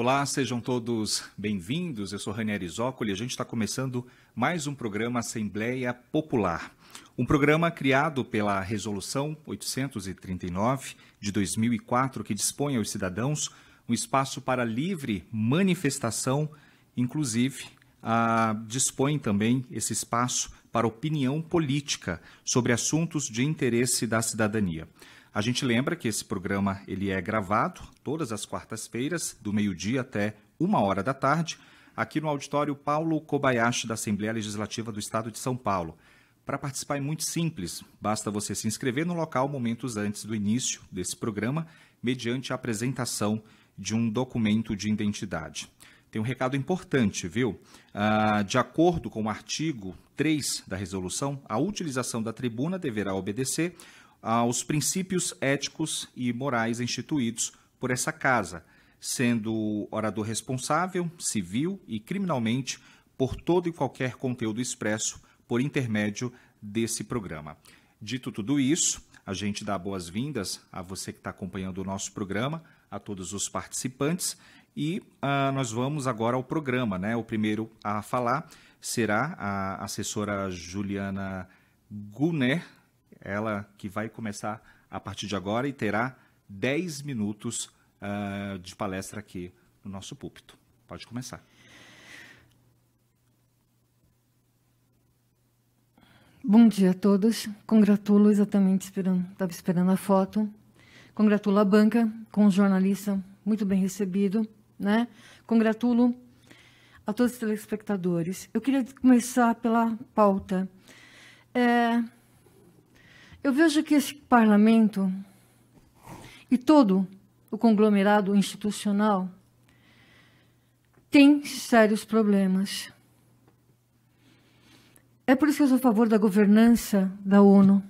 Olá, sejam todos bem-vindos. Eu sou Ranieri Zoccoli e a gente está começando mais um programa Assembleia Popular. Um programa criado pela Resolução 839 de 2004, que dispõe aos cidadãos um espaço para livre manifestação, inclusive dispõe também esse espaço para opinião política sobre assuntos de interesse da cidadania. A gente lembra que esse programa ele é gravado todas as quartas-feiras, do meio-dia até 1h da tarde, aqui no auditório Paulo Kobayashi da Assembleia Legislativa do Estado de São Paulo. Para participar é muito simples, basta você se inscrever no local momentos antes do início desse programa, mediante a apresentação de um documento de identidade. Tem um recado importante, viu? De acordo com o artigo 3 da resolução, a utilização da tribuna deverá obedecer aos princípios éticos e morais instituídos por essa casa, sendo o orador responsável, civil e criminalmente, por todo e qualquer conteúdo expresso por intermédio desse programa. Dito tudo isso, a gente dá boas-vindas a você que está acompanhando o nosso programa, a todos os participantes, e nós vamos agora ao programa, né? O primeiro a falar será a assessora Juliana Gunner, ela que vai começar a partir de agora e terá 10 minutos de palestra aqui no nosso púlpito. Pode começar. Bom dia a todos. Congratulo, estava esperando a foto. Congratulo a banca com o jornalista muito bem recebido, né? Congratulo a todos os telespectadores. Eu queria começar pela pauta. Eu vejo que esse parlamento e todo o conglomerado institucional tem sérios problemas. É por isso que eu sou a favor da governança da ONU,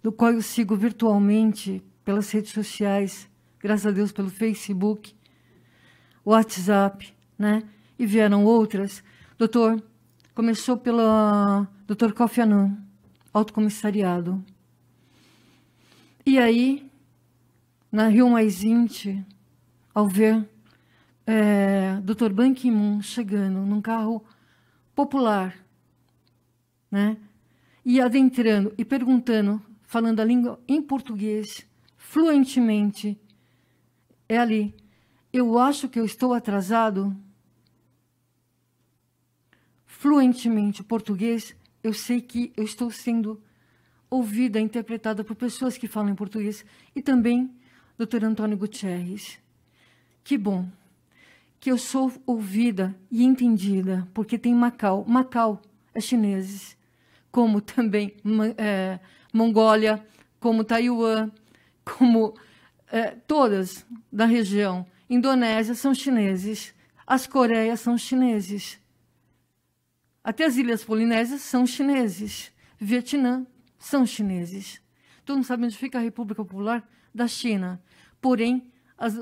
do qual eu sigo virtualmente pelas redes sociais, graças a Deus pelo Facebook, WhatsApp, né? E vieram outras. Começou pelo Dr. Kofi Annan, autocomissariado. E aí, na Rio+20, ao ver Dr. Ban Ki-moon chegando num carro popular, né? E adentrando e perguntando, falando a língua em português, fluentemente, é ali. Eu acho que eu estou atrasado. Fluentemente português, eu sei que eu estou sendo ouvida, interpretada por pessoas que falam em português, e também Dr. Antônio Guterres. Que bom que eu sou ouvida e entendida, porque tem Macau. Macau é chineses, como também Mongólia, como Taiwan, como todas da região. Indonésia são chineses, as Coreias são chineses, até as Ilhas Polinésias são chineses, Vietnã são chineses. Todo mundo sabe onde fica a República Popular da China. Porém,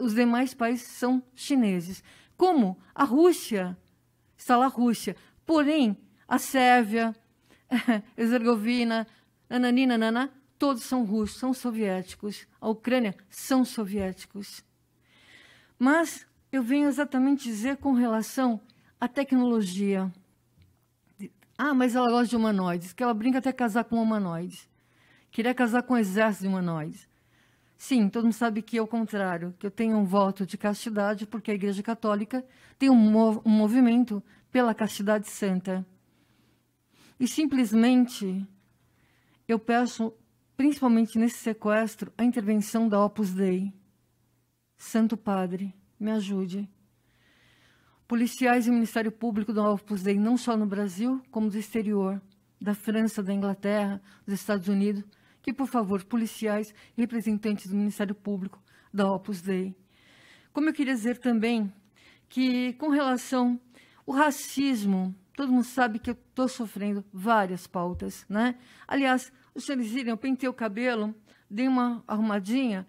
os demais países são chineses. Como a Rússia, está lá a Rússia. Porém, a Sérvia, Herzegovina, nananina, todos são russos, são soviéticos. A Ucrânia são soviéticos. Mas eu venho exatamente dizer com relação à tecnologia. Mas ela gosta de humanoides, que ela brinca até casar com humanoides. Queria casar com um exército de humanoides. Sim, todo mundo sabe que é o contrário, que eu tenho um voto de castidade, porque a Igreja Católica tem um movimento pela castidade santa. E simplesmente eu peço, principalmente nesse sequestro, a intervenção da Opus Dei. Santo Padre, me ajude. Policiais e Ministério Público da Opus Dei, não só no Brasil, como do exterior, da França, da Inglaterra, dos Estados Unidos, que, por favor, policiais e representantes do Ministério Público da Opus Dei. Como eu queria dizer também que, com relação ao racismo, todo mundo sabe que eu estou sofrendo várias pautas, né? Aliás, os senhores viram, eu pentei o cabelo, dei uma arrumadinha,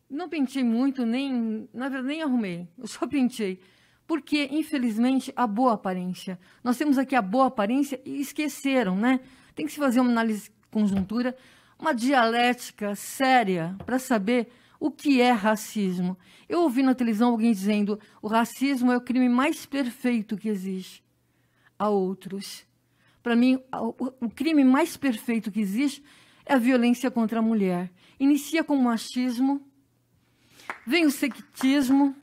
não pentei muito, na verdade, nem arrumei, eu só pentei. Porque, infelizmente, a boa aparência. Nós temos aqui a boa aparência e esqueceram, né? Tem que se fazer uma análise conjuntura, uma dialética séria para saber O que é racismo? Eu ouvi na televisão alguém dizendo o racismo é o crime mais perfeito que existe. Há outros. Para mim, o crime mais perfeito que existe é a violência contra a mulher. Inicia com o machismo, vem o sexismo,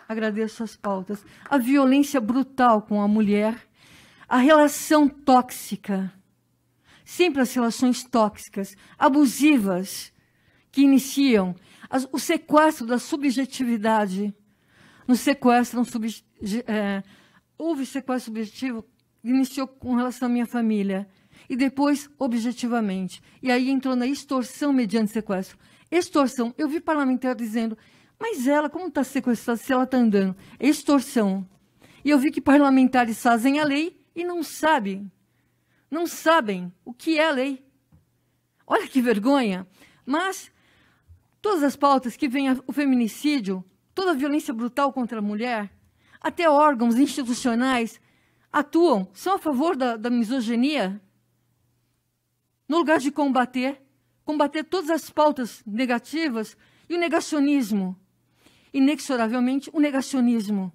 agradeço as pautas, a violência brutal com a mulher, a relação tóxica, sempre as relações tóxicas, abusivas, que iniciam o sequestro da subjetividade. No sequestro, houve sequestro subjetivo, iniciou com relação à minha família, e depois, objetivamente. E aí entrou na extorsão mediante sequestro. Extorsão, eu vi parlamentar dizendo, mas ela, como está sequestrada se ela está andando? É extorsão. E eu vi que parlamentares fazem a lei e não sabem o que é a lei. Olha que vergonha. Mas todas as pautas que vem o feminicídio, toda a violência brutal contra a mulher, até órgãos institucionais atuam, são a favor da misoginia, no lugar de combater todas as pautas negativas e o negacionismo. Inexoravelmente, o negacionismo.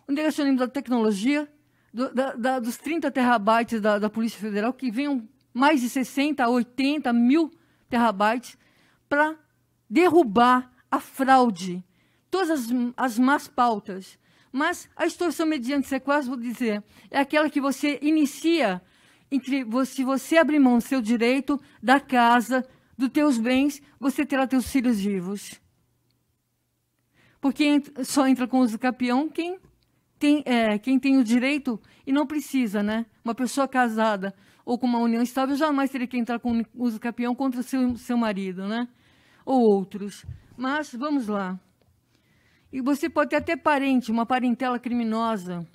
O negacionismo da tecnologia, dos 30 terabytes da Polícia Federal, que venham mais de 60 a 80 mil terabytes, para derrubar a fraude, todas as más pautas. Mas a extorsão mediante sequestro, vou dizer, é aquela que você inicia, se você abrir mão do seu direito, da casa, dos teus bens, você terá teus filhos vivos. Porque só entra com uso capião quem tem o direito e não precisa, né? Uma pessoa casada ou com uma união estável jamais teria que entrar com uso capião contra o seu marido, né? Ou outros. Mas, vamos lá. E você pode ter até parente, uma parentela criminosa,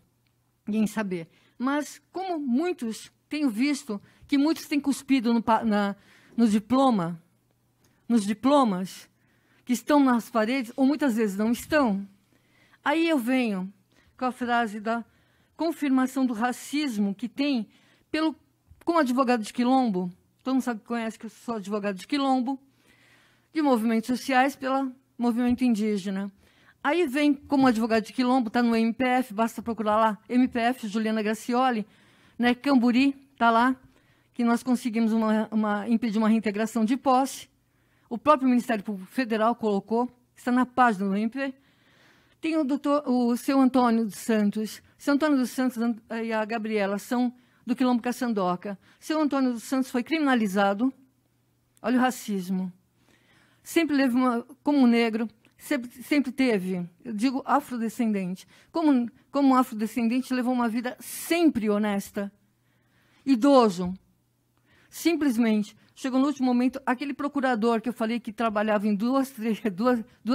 ninguém saber. Mas, como muitos, tenho visto que muitos têm cuspido nos diplomas, que estão nas paredes, ou muitas vezes não estão. Aí eu venho com a frase da confirmação do racismo que tem como advogado de quilombo, todo mundo sabe que conhece que eu sou advogado de quilombo, de movimentos sociais pelo movimento indígena. Aí vem como advogado de quilombo, está no MPF, basta procurar lá, MPF, Juliana Gracioli, né, Camburi, está lá, que nós conseguimos impedir uma reintegração de posse. O próprio Ministério Público Federal colocou, está na página do MPF. Tem o seu Antônio dos Santos. Seu Antônio dos Santos e a Gabriela são do quilombo Caçandoca. Seu Antônio dos Santos foi criminalizado. Olha o racismo. Sempre teve como negro, sempre teve, eu digo afrodescendente. Como afrodescendente, levou uma vida sempre honesta. Idoso. Simplesmente, chegou no último momento, aquele procurador que eu falei que trabalhava em duas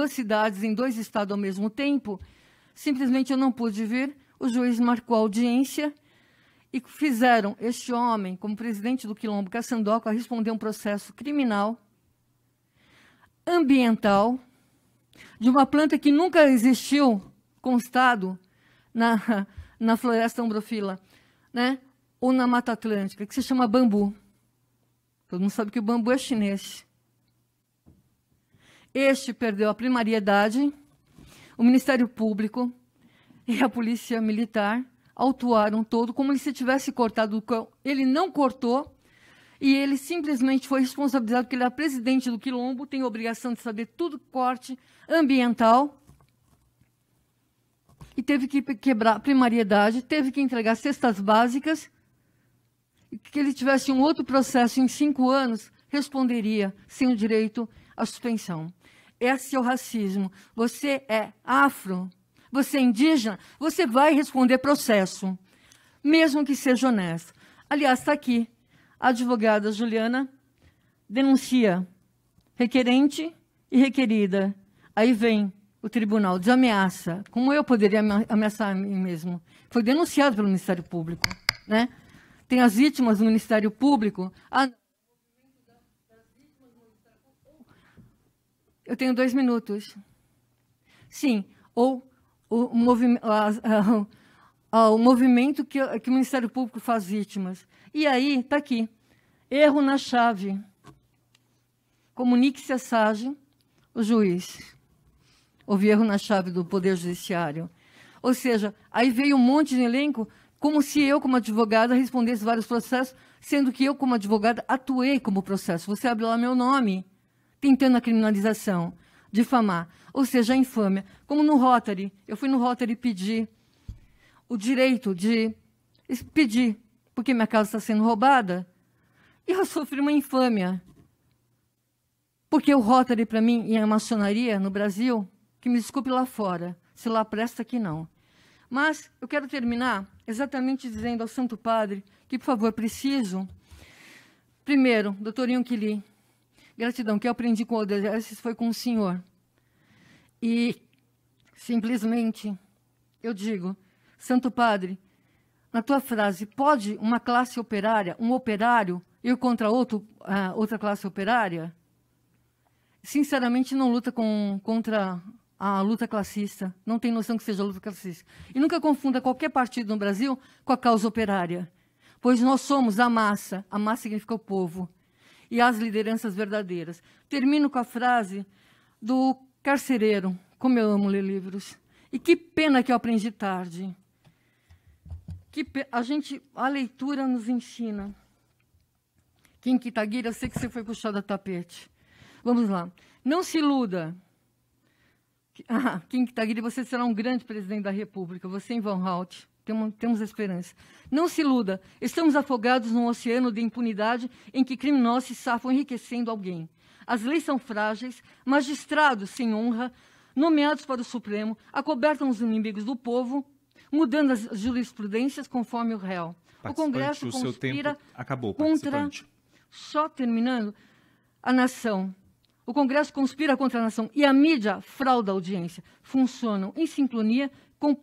cidades, em 2 estados ao mesmo tempo, simplesmente eu não pude vir, o juiz marcou a audiência e fizeram este homem, como presidente do quilombo Caçandoca, responder um processo criminal, ambiental, de uma planta que nunca existiu constado na floresta umbrófila, né? Ou na Mata Atlântica, que se chama bambu. Todo mundo sabe que o bambu é chinês. Este perdeu a primariedade, o Ministério Público e a Polícia Militar autuaram todo como se tivesse cortado o cão. Ele não cortou e ele simplesmente foi responsabilizado porque ele era presidente do quilombo, tem a obrigação de saber tudo corte ambiental e teve que quebrar a primariedade, teve que entregar cestas básicas. E que ele tivesse um outro processo em 5 anos, responderia sem o direito à suspensão. Esse é o racismo. Você é afro, você é indígena, você vai responder processo, mesmo que seja honesto. Aliás, está aqui, a advogada Juliana denuncia requerente e requerida. Aí vem o tribunal de ameaça. Como eu poderia ameaçar a mim mesmo? Foi denunciado pelo Ministério Público, né? Tem as vítimas do Ministério Público. Eu tenho 2 minutos. Sim, ou o movimento que o Ministério Público faz vítimas. E aí, está aqui, erro na chave. comunique-se a SAGE, o juiz. Houve erro na chave do Poder Judiciário. Ou seja, aí veio um monte de elenco, como se eu, como advogada, respondesse vários processos, sendo que eu, como advogada, atuei como processo. Você abre lá meu nome, tentando a criminalização, difamar. Ou seja, a infâmia. Como no Rotary. Eu fui no Rotary pedir o direito de pedir, porque minha casa está sendo roubada, e eu sofri uma infâmia. Porque o Rotary, para mim, e a maçonaria no Brasil, que me desculpe lá fora, se lá presta, aqui não. Mas eu quero terminar exatamente dizendo ao Santo Padre que, por favor, preciso, primeiro, doutor Yonquili, gratidão, que eu aprendi com o Odesses foi com o senhor. E, simplesmente, eu digo, Santo Padre, na tua frase, pode uma classe operária, um operário, ir contra outra classe operária? Sinceramente, não luta contra a luta classista. Não tem noção que seja luta classista. E nunca confunda qualquer partido no Brasil com a causa operária. Pois nós somos a massa significa o povo, e as lideranças verdadeiras. Termino com a frase do carcereiro, como eu amo ler livros. E que pena que eu aprendi tarde. A leitura nos ensina. Kim Kitaguiri, eu sei que você foi puxado a tapete. Vamos lá. Não se iluda. Kim Kitaguiri, você será um grande presidente da República. Você em Van Hout. Temos esperança. Não se iluda. Estamos afogados num oceano de impunidade em que criminosos se safam enriquecendo alguém. As leis são frágeis, magistrados sem honra, nomeados para o Supremo, acobertam os inimigos do povo, mudando as jurisprudências conforme o réu. O Congresso conspira contra... Só terminando, a nação. O Congresso conspira contra a nação e a mídia frauda a audiência. Funcionam em sincronia com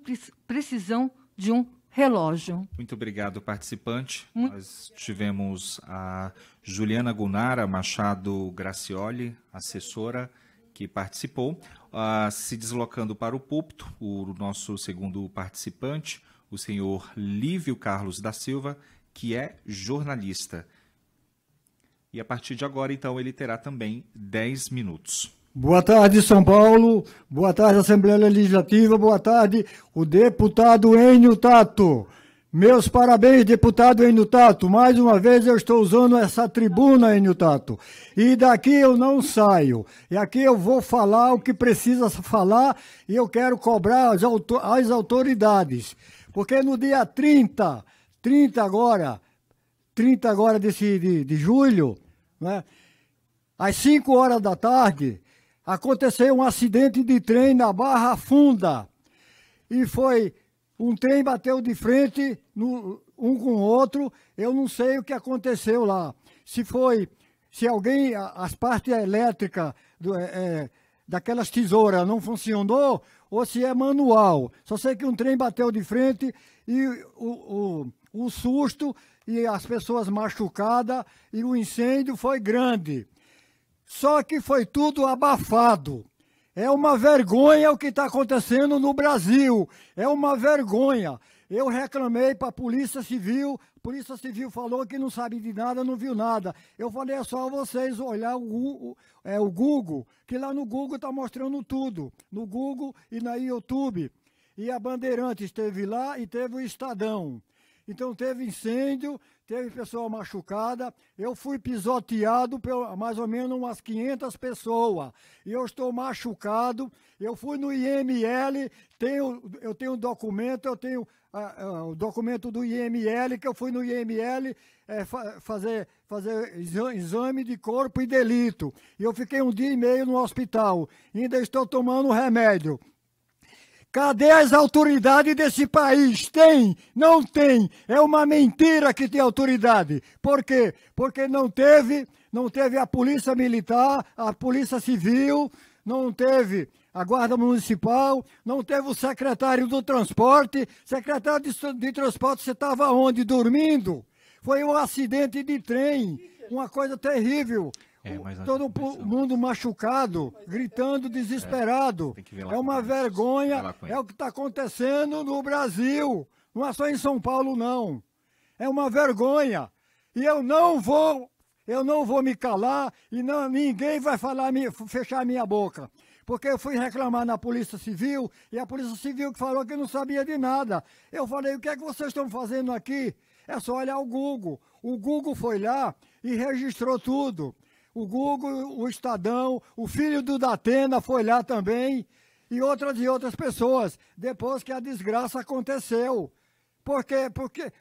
precisão de um relógio. Muito obrigado, participante. Nós tivemos a Juliana Gunara Machado Gracioli, assessora, que participou. Se deslocando para o púlpito, o nosso segundo participante, o senhor Lívio Carlos da Silva, que é jornalista. E a partir de agora, então, ele terá também 10 minutos. Boa tarde, São Paulo. Boa tarde, Assembleia Legislativa. Boa tarde, o deputado Enio Tato. Meus parabéns, deputado Enio Tato. Mais uma vez eu estou usando essa tribuna, Enio Tato. E daqui eu não saio. E aqui eu vou falar o que precisa falar e eu quero cobrar as autoridades. Porque no dia 30 agora de julho, né, às 5 horas da tarde, aconteceu um acidente de trem na Barra Funda. E foi... Um trem bateu de frente, um com o outro, eu não sei o que aconteceu lá. Se alguém, as partes elétricas daquelas tesouras não funcionou, ou se é manual. Só sei que um trem bateu de frente e o susto e as pessoas machucadas e o incêndio foi grande. Só que foi tudo abafado. É uma vergonha o que está acontecendo no Brasil. É uma vergonha. Eu reclamei para a Polícia Civil falou que não sabe de nada, não viu nada. Eu falei, é só vocês olhar o Google, que lá no Google está mostrando tudo. No Google e na YouTube. E a Bandeirantes esteve lá e teve o Estadão. Então teve incêndio, teve pessoa machucada, eu fui pisoteado por mais ou menos umas 500 pessoas, e eu estou machucado, eu fui no IML, eu tenho documento, eu tenho o documento do IML, que eu fui no IML fazer exame de corpo e delito, e eu fiquei 1 dia e meio no hospital, ainda estou tomando remédio. Cadê as autoridades desse país? Tem? Não tem. É uma mentira que tem autoridade. Por quê? Porque não teve a Polícia Militar, a Polícia Civil, não teve a Guarda Municipal, não teve o secretário do Transporte. Secretário de Transporte, você estava onde? Dormindo? Foi um acidente de trem, uma coisa terrível. Todo mundo machucado, gritando, desesperado. É uma vergonha, é o que está acontecendo no Brasil. Não é só em São Paulo, não. É uma vergonha. E eu não vou Eu não vou me calar e ninguém vai fechar a minha boca. Porque eu fui reclamar na Polícia Civil e a Polícia Civil que falou que não sabia de nada. Eu falei, o que é que vocês estão fazendo aqui? É só olhar o Google. O Google foi lá e registrou tudo. O Google, o Estadão, o filho do Datena foi lá também e outras pessoas, depois que a desgraça aconteceu. Por quê?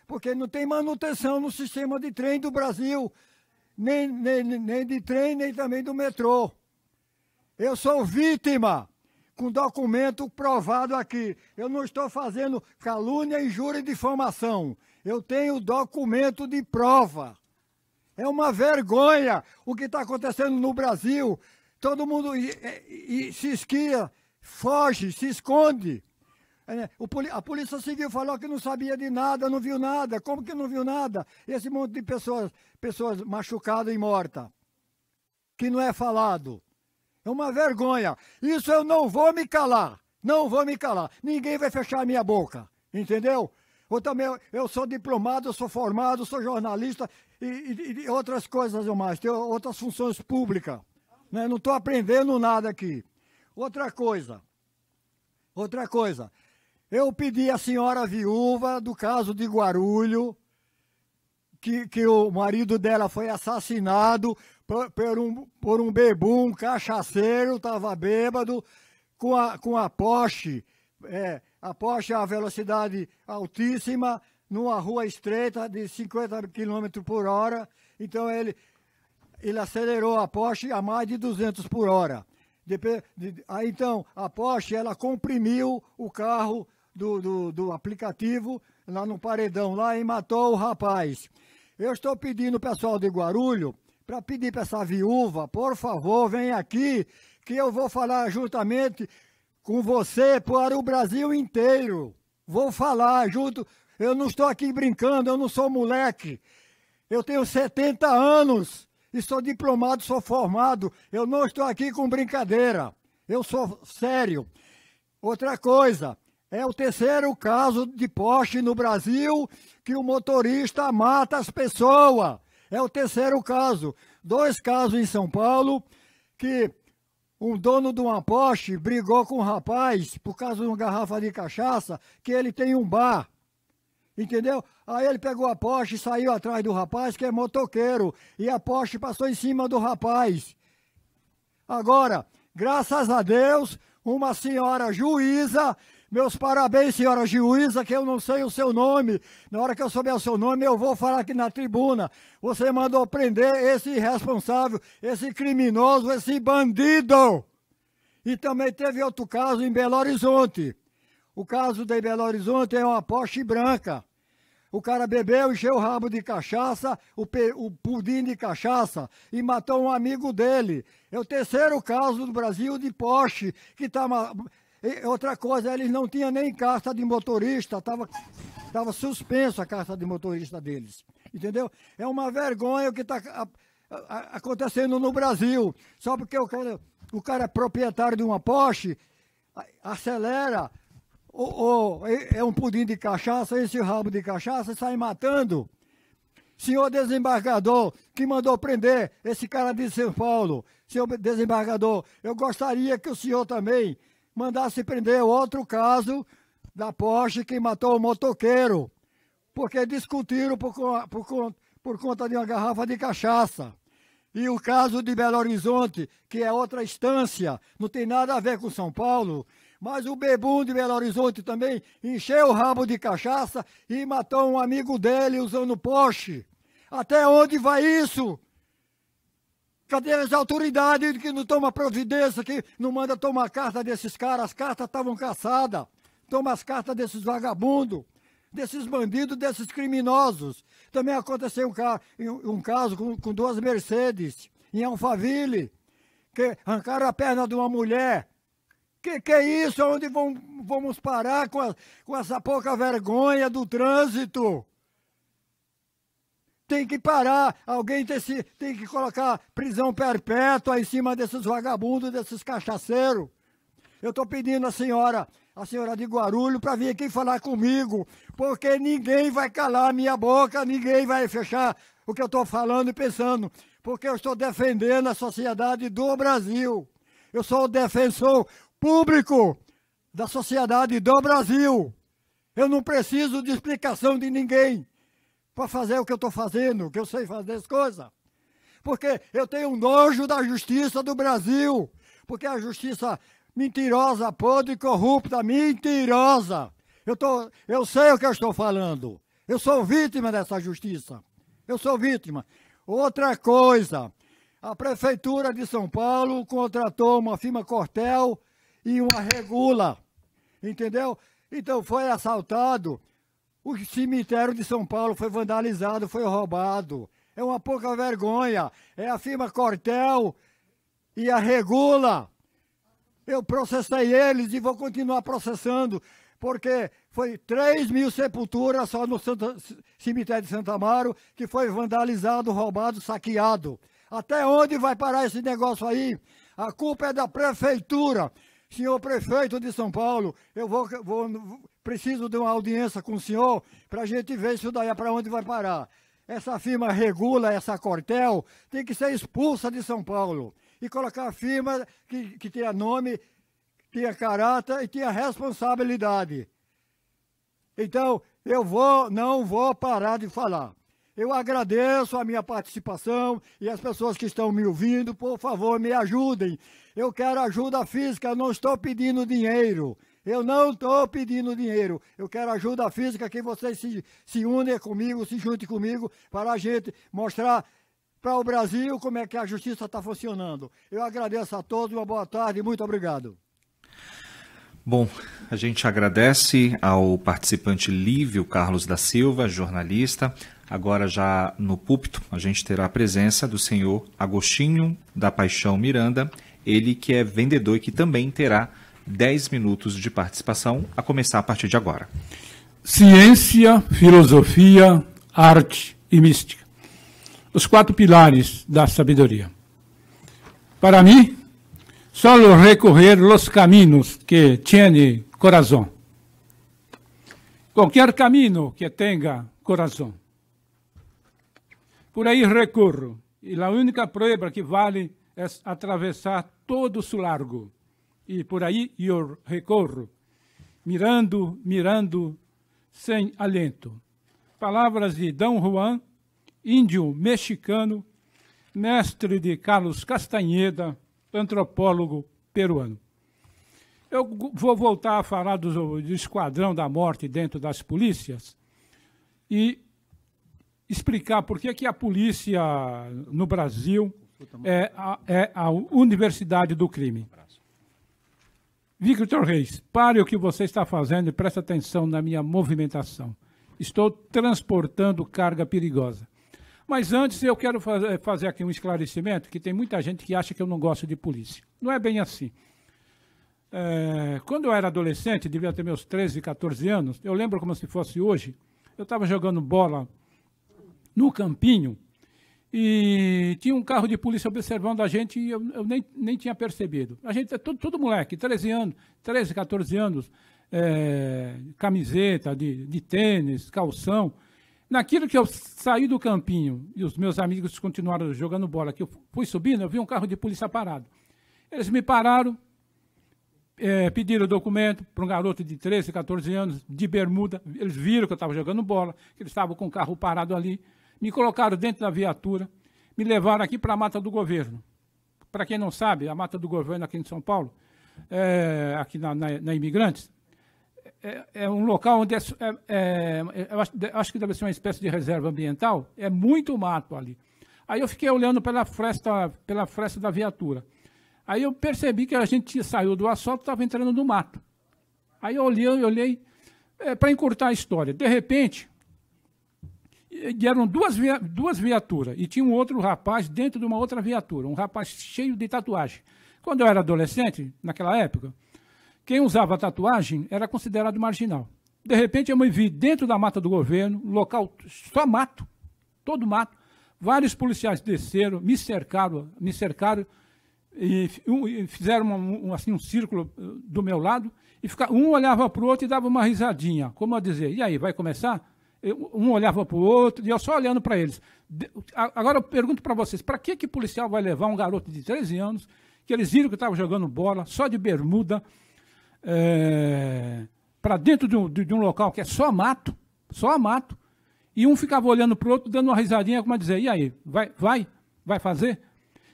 Porque não tem manutenção no sistema de trem do Brasil, nem de trem, nem também do metrô. Eu sou vítima, com documento provado aqui. Eu não estou fazendo calúnia, injúria e difamação. Eu tenho documento de prova. É uma vergonha o que está acontecendo no Brasil. Todo mundo se esquia, foge, se esconde. A Polícia Civil falou que não sabia de nada, não viu nada. Como que não viu nada? Esse monte de pessoas machucadas e mortas, que não é falado. É uma vergonha. Isso eu não vou me calar. Não vou me calar. Ninguém vai fechar a minha boca. Entendeu? Eu sou diplomado, eu sou formado, sou jornalista e outras coisas mais. Tenho outras funções públicas. Né? Não estou aprendendo nada aqui. Outra coisa. Eu pedi à senhora viúva do caso de Guarulhos, que o marido dela foi assassinado por um bebum, um cachaceiro, estava bêbado, com a Porsche. A Porsche a velocidade altíssima, numa rua estreita de 50 km por hora. Então ele acelerou a Porsche a mais de 200 por hora. Aí então a Porsche ela comprimiu o carro do aplicativo lá no paredão lá e matou o rapaz. Eu estou pedindo o pessoal de Guarulhos para pedir para essa viúva, por favor, vem aqui, que eu vou falar juntamente com você para o Brasil inteiro. Vou falar junto. Eu não estou aqui brincando, eu não sou moleque. Eu tenho 70 anos e sou diplomado, sou formado. Eu não estou aqui com brincadeira. Eu sou sério. Outra coisa, é o terceiro caso de Porsche no Brasil que o motorista mata as pessoas. É o terceiro caso. 2 casos em São Paulo que um dono de uma Porsche brigou com um rapaz por causa de uma garrafa de cachaça, que ele tem um bar. Entendeu? Aí ele pegou a Porsche e saiu atrás do rapaz, que é motoqueiro, e a Porsche passou em cima do rapaz. Agora, graças a Deus, uma senhora juíza, meus parabéns, senhora juíza, que eu não sei o seu nome. Na hora que eu souber o seu nome, eu vou falar aqui na tribuna. Você mandou prender esse irresponsável, esse criminoso, esse bandido. E também teve outro caso em Belo Horizonte. O caso de Belo Horizonte é uma Porsche branca. O cara bebeu, encheu o rabo de cachaça, o pudim de cachaça, e matou um amigo dele. É o terceiro caso do Brasil de Porsche, que está... Outra coisa, eles não tinham nem carta de motorista, estava suspenso a carta de motorista deles, entendeu? É uma vergonha o que está acontecendo no Brasil, só porque o cara é proprietário de uma Porsche, acelera, é um pudim de cachaça, esse rabo de cachaça, sai matando. Senhor desembargador, que mandou prender esse cara de São Paulo, senhor desembargador, eu gostaria que o senhor também mandasse prender outro caso da Porsche que matou o motoqueiro, porque discutiram por conta de uma garrafa de cachaça. E o caso de Belo Horizonte, que é outra instância, não tem nada a ver com São Paulo, mas o bebum de Belo Horizonte também encheu o rabo de cachaça e matou um amigo dele usando Porsche. Até onde vai isso? Cadê as autoridades que não tomam providência, que não mandam tomar carta desses caras? As cartas estavam caçadas. Toma as cartas desses vagabundos, desses bandidos, desses criminosos. Também aconteceu um caso com 2 Mercedes em Alphaville, que arrancaram a perna de uma mulher. Que é isso? Onde vamos parar com essa pouca vergonha do trânsito? Tem que parar, alguém tem que colocar prisão perpétua em cima desses vagabundos, desses cachaceiros. Eu estou pedindo a senhora de Guarulhos, para vir aqui falar comigo, porque ninguém vai calar a minha boca, ninguém vai fechar o que eu estou falando e pensando, porque eu estou defendendo a sociedade do Brasil. Eu sou o defensor público da sociedade do Brasil. Eu não preciso de explicação de ninguém para fazer o que eu estou fazendo, que eu sei fazer as coisas. Porque eu tenho nojo da justiça do Brasil. Porque a justiça mentirosa, podre, corrupta, mentirosa. Eu sei o que eu estou falando. Eu sou vítima dessa justiça. Eu sou vítima. Outra coisa, a Prefeitura de São Paulo contratou uma firma Cortel e uma Regula, entendeu? Então foi assaltado, o cemitério de São Paulo foi vandalizado, foi roubado. É uma pouca vergonha, é a firma Cortel e a Regula. Eu processei eles e vou continuar processando, porque foi 3.000 sepulturas só no cemitério de Santa Amaro, que foi vandalizado, roubado, saqueado. Até onde vai parar esse negócio aí? A culpa é da prefeitura. Senhor prefeito de São Paulo, eu preciso de uma audiência com o senhor para a gente ver isso daí, para onde vai parar. Essa firma Regula, essa Cortel, tem que ser expulsa de São Paulo. E colocar a firma que tenha nome, tenha caráter e tenha responsabilidade. Então, não vou parar de falar. Eu agradeço a minha participação e as pessoas que estão me ouvindo, por favor, me ajudem. Eu quero ajuda física, eu não estou pedindo dinheiro. Eu não estou pedindo dinheiro. Eu quero ajuda física, que vocês se unem comigo, se juntem comigo, para a gente mostrar para o Brasil como é que a justiça está funcionando. Eu agradeço a todos, uma boa tarde e muito obrigado. Bom, a gente agradece ao participante Lívio Carlos da Silva, jornalista. Agora já no púlpito a gente terá a presença do senhor Agostinho da Paixão Miranda, ele que é vendedor e que também terá 10 minutos de participação, a começar a partir de agora. Ciência, filosofia, arte e mística. Os 4 pilares da sabedoria. Para mim, solo recorrer los caminos que tiene corazón. Qualquer caminho que tenha coração. Por aí recorro, e a única prova que vale é atravessar todo o largo. E por aí eu recorro, mirando, sem alento. Palavras de Dom Juan, índio mexicano, mestre de Carlos Castanheda, antropólogo peruano. Eu vou voltar a falar do esquadrão da morte dentro das polícias e explicar por que a polícia no Brasil é a universidade do crime. Victor Reis, pare o que você está fazendo e preste atenção na minha movimentação. Estou transportando carga perigosa. Mas antes eu quero fazer aqui um esclarecimento, que tem muita gente que acha que eu não gosto de polícia. Não é bem assim. Quando eu era adolescente, devia ter meus 13, 14 anos, eu lembro como se fosse hoje, eu estava jogando bola no campinho e tinha um carro de polícia observando a gente e eu nem tinha percebido. A gente é tudo moleque, 13, 14 anos, camiseta de tênis, calção. Naquilo que eu saí do campinho e os meus amigos continuaram jogando bola, que eu fui subindo, eu vi um carro de polícia parado. Eles me pararam, pediram o documento para um garoto de 13, 14 anos, de bermuda. Eles viram que eu estava jogando bola, que eles estavam com o carro parado ali. Me colocaram dentro da viatura, me levaram aqui para a Mata do Governo. Para quem não sabe, a Mata do Governo aqui em São Paulo, aqui na Imigrantes, é um local onde eu acho que deve ser uma espécie de reserva ambiental, é muito mato ali. Aí eu fiquei olhando pela fresta da viatura. Aí eu percebi que a gente saiu do asfalto e estava entrando no mato. Aí eu olhei para encurtar a história. De repente, eram duas viaturas e tinha um outro rapaz dentro de uma outra viatura, um rapaz cheio de tatuagem. Quando eu era adolescente, naquela época, quem usava tatuagem era considerado marginal. De repente, eu me vi dentro da Mata do Governo, local só mato, todo mato. Vários policiais desceram, me cercaram e fizeram um círculo do meu lado. E um olhava para o outro e dava uma risadinha. Como a dizer, e aí, vai começar? Um olhava para o outro, e eu só olhando para eles. Agora eu pergunto para vocês, para que policial vai levar um garoto de 13 anos, que eles viram que estava jogando bola, só de bermuda, para dentro de um local que é só mato, e um ficava olhando para o outro, dando uma risadinha, como a dizer, e aí, vai fazer?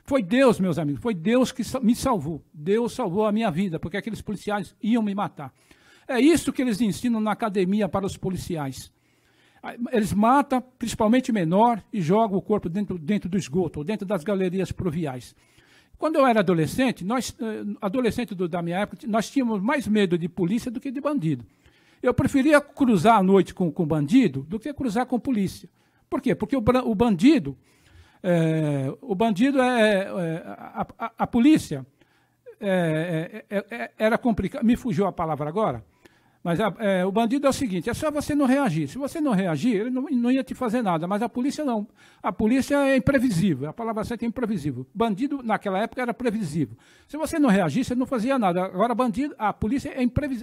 Foi Deus, meus amigos, foi Deus que me salvou. Deus salvou a minha vida, porque aqueles policiais iam me matar. É isso que eles ensinam na academia para os policiais. Eles matam, principalmente menor, e jogam o corpo dentro do esgoto, ou dentro das galerias pluviais. Quando eu era adolescente, da minha época, nós tínhamos mais medo de polícia do que de bandido. Eu preferia cruzar a noite com bandido do que cruzar com polícia. Por quê? Porque o bandido... a polícia era complicado, me fugiu a palavra agora, mas o bandido é o seguinte, é só você não reagir. Se você não reagir, ele não ia te fazer nada, mas a polícia não. A polícia é imprevisível, a palavra certa é imprevisível. Bandido, naquela época, era previsível. Se você não reagisse, ele não fazia nada. Agora, a polícia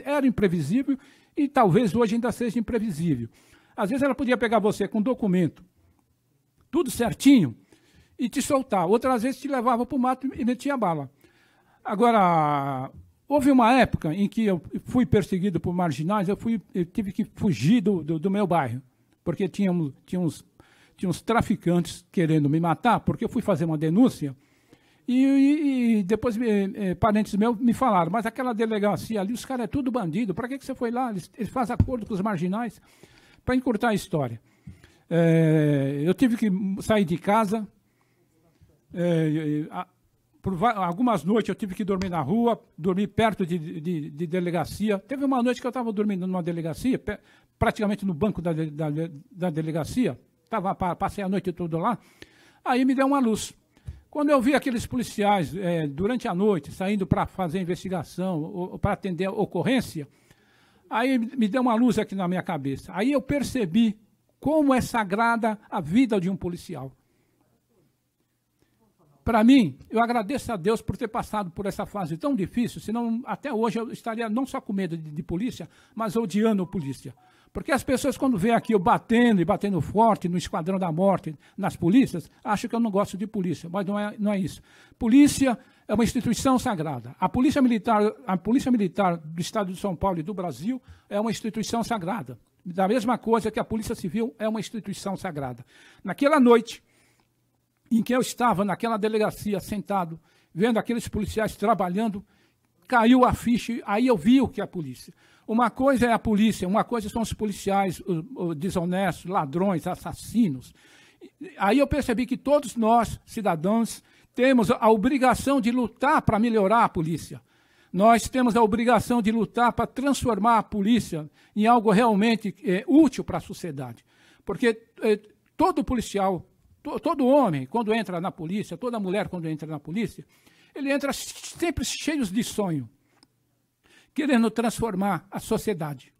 era imprevisível e talvez hoje ainda seja imprevisível. Às vezes ela podia pegar você com documento, tudo certinho, e te soltar. Outras vezes te levava para o mato e metia bala. Agora, houve uma época em que eu fui perseguido por marginais, eu tive que fugir do meu bairro, porque tinha uns traficantes querendo me matar, porque eu fui fazer uma denúncia, e depois parentes meus me falaram, mas aquela delegacia ali, os caras é tudo bandido, para que você foi lá? Eles fazem acordo com os marginais. Para encurtar a história, eu tive que sair de casa. Por algumas noites eu tive que dormir na rua, dormir perto de delegacia. Teve uma noite que eu estava dormindo numa delegacia, praticamente no banco da delegacia. Passei a noite toda lá. Aí me deu uma luz. Quando eu vi aqueles policiais durante a noite saindo para fazer investigação ou para atender a ocorrência, aí me deu uma luz aqui na minha cabeça. Aí eu percebi como é sagrada a vida de um policial. Para mim, eu agradeço a Deus por ter passado por essa fase tão difícil, senão até hoje eu estaria não só com medo de polícia, mas odiando a polícia. Porque as pessoas, quando veem aqui eu batendo forte no Esquadrão da Morte, nas polícias, acham que eu não gosto de polícia, mas não é isso. Polícia é uma instituição sagrada. A Polícia Militar do Estado de São Paulo e do Brasil é uma instituição sagrada. Da mesma coisa que a Polícia Civil é uma instituição sagrada. Naquela noite em que eu estava naquela delegacia sentado, vendo aqueles policiais trabalhando, caiu a ficha, aí eu vi o que é a polícia. Uma coisa é a polícia, uma coisa são os policiais desonestos, ladrões, assassinos. Aí eu percebi que todos nós, cidadãos, temos a obrigação de lutar para melhorar a polícia. Nós temos a obrigação de lutar para transformar a polícia em algo realmente útil para a sociedade. Porque todo policial, todo homem, quando entra na polícia, toda mulher, quando entra na polícia, ele entra sempre cheios de sonho, querendo transformar a sociedade.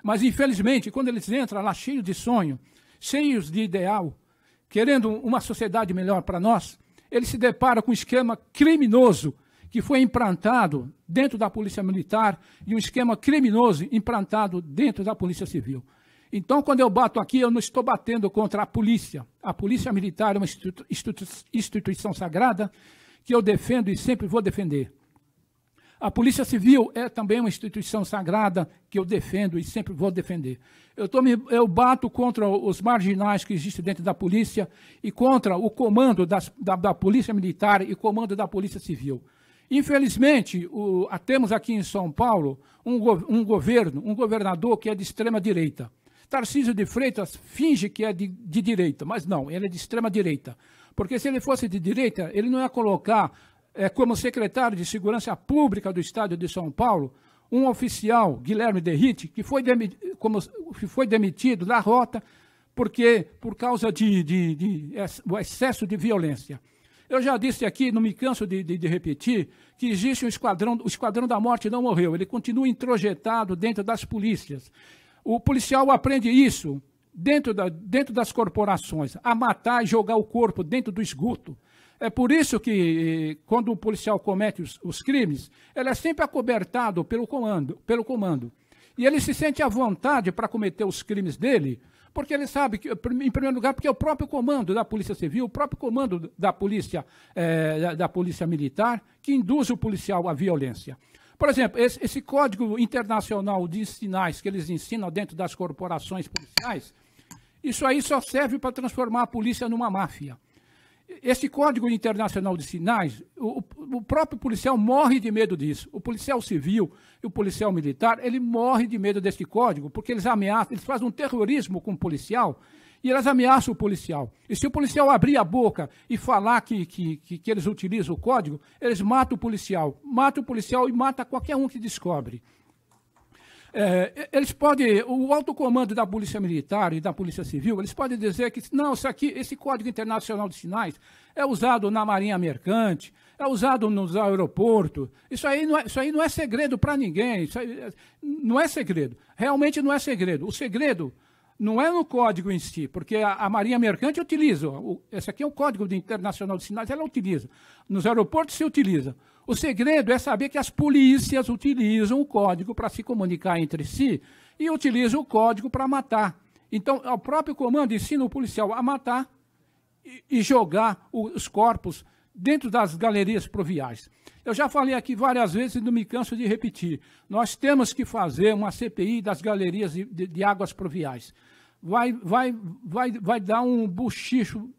Mas, infelizmente, quando eles entram lá cheios de sonho, cheios de ideal, querendo uma sociedade melhor para nós, eles se deparam com um esquema criminoso que foi implantado dentro da Polícia Militar e um esquema criminoso implantado dentro da Polícia Civil. Então, quando eu bato aqui, eu não estou batendo contra a polícia. A Polícia Militar é uma instituição sagrada que eu defendo e sempre vou defender. A Polícia Civil é também uma instituição sagrada que eu defendo e sempre vou defender. Eu bato contra os marginais que existem dentro da polícia e contra o comando da Polícia Militar e comando da Polícia Civil. Infelizmente, temos aqui em São Paulo um governador que é de extrema-direita. Tarcísio de Freitas finge que é de direita, mas não, ele é de extrema-direita. Porque se ele fosse de direita, ele não ia colocar como secretário de Segurança Pública do Estado de São Paulo um oficial, Guilherme Derrite, que foi demitido da rota por causa do excesso de violência. Eu já disse aqui, não me canso de repetir, que existe o Esquadrão da Morte não morreu, ele continua introjetado dentro das polícias. O policial aprende isso dentro das corporações, a matar e jogar o corpo dentro do esgoto. É por isso que, quando o policial comete os crimes, ele é sempre acobertado pelo comando. E ele se sente à vontade para cometer os crimes dele, Porque ele sabe, que, em primeiro lugar, porque é o próprio comando da Polícia Civil, o próprio comando da Polícia Militar, que induz o policial à violência. Por exemplo, esse Código Internacional de Sinais que eles ensinam dentro das corporações policiais, isso aí só serve para transformar a polícia numa máfia. Esse Código Internacional de Sinais, o próprio policial morre de medo disso. O policial civil e o policial militar, ele morre de medo desse código, porque eles ameaçam, eles fazem um terrorismo com o policial e eles ameaçam o policial. E se o policial abrir a boca e falar que eles utilizam o código, eles matam o policial e matam qualquer um que descobre. Eles podem, o alto comando da Polícia Militar e da Polícia Civil, eles podem dizer que não, esse Código Internacional de Sinais é usado na Marinha Mercante, é usado nos aeroportos. Isso aí não é segredo para ninguém. Isso aí não é segredo. Realmente não é segredo. O segredo não é no código em si, porque a Marinha Mercante utiliza. Esse aqui é o Código Internacional de Sinais, ela utiliza. Nos aeroportos se utiliza. O segredo é saber que as polícias utilizam o código para se comunicar entre si e utilizam o código para matar. Então, o próprio comando ensina o policial a matar e jogar os corpos dentro das galerias pluviais. Eu já falei aqui várias vezes e não me canso de repetir. Nós temos que fazer uma CPI das galerias de águas pluviais. Vai dar um buchicho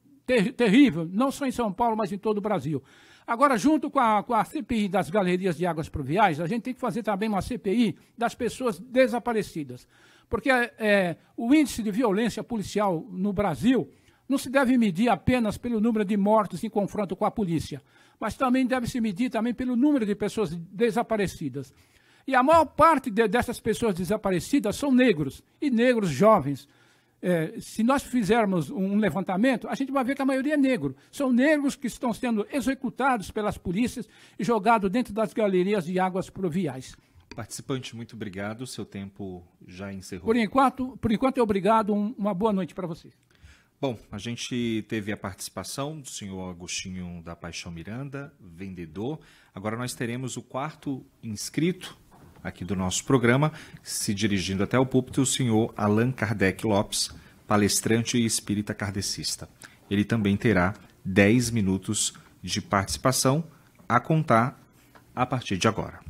terrível, não só em São Paulo, mas em todo o Brasil. Agora, junto com a CPI das galerias de águas pluviais, a gente tem que fazer também uma CPI das pessoas desaparecidas. Porque o índice de violência policial no Brasil não se deve medir apenas pelo número de mortos em confronto com a polícia, mas também deve se medir também pelo número de pessoas desaparecidas. E a maior parte dessas pessoas desaparecidas são negros, e negros jovens. Se nós fizermos um levantamento, a gente vai ver que a maioria é negro. São negros que estão sendo executados pelas polícias e jogados dentro das galerias de águas pluviais. Participante, muito obrigado. Seu tempo já encerrou. Por enquanto é obrigado. Uma boa noite para vocês. Bom, a gente teve a participação do senhor Agostinho da Paixão Miranda, vendedor. Agora nós teremos o quarto inscrito aqui do nosso programa, se dirigindo até o púlpito, o senhor Allan Kardec Lopes, palestrante e espírita kardecista. Ele também terá 10 minutos de participação a contar a partir de agora.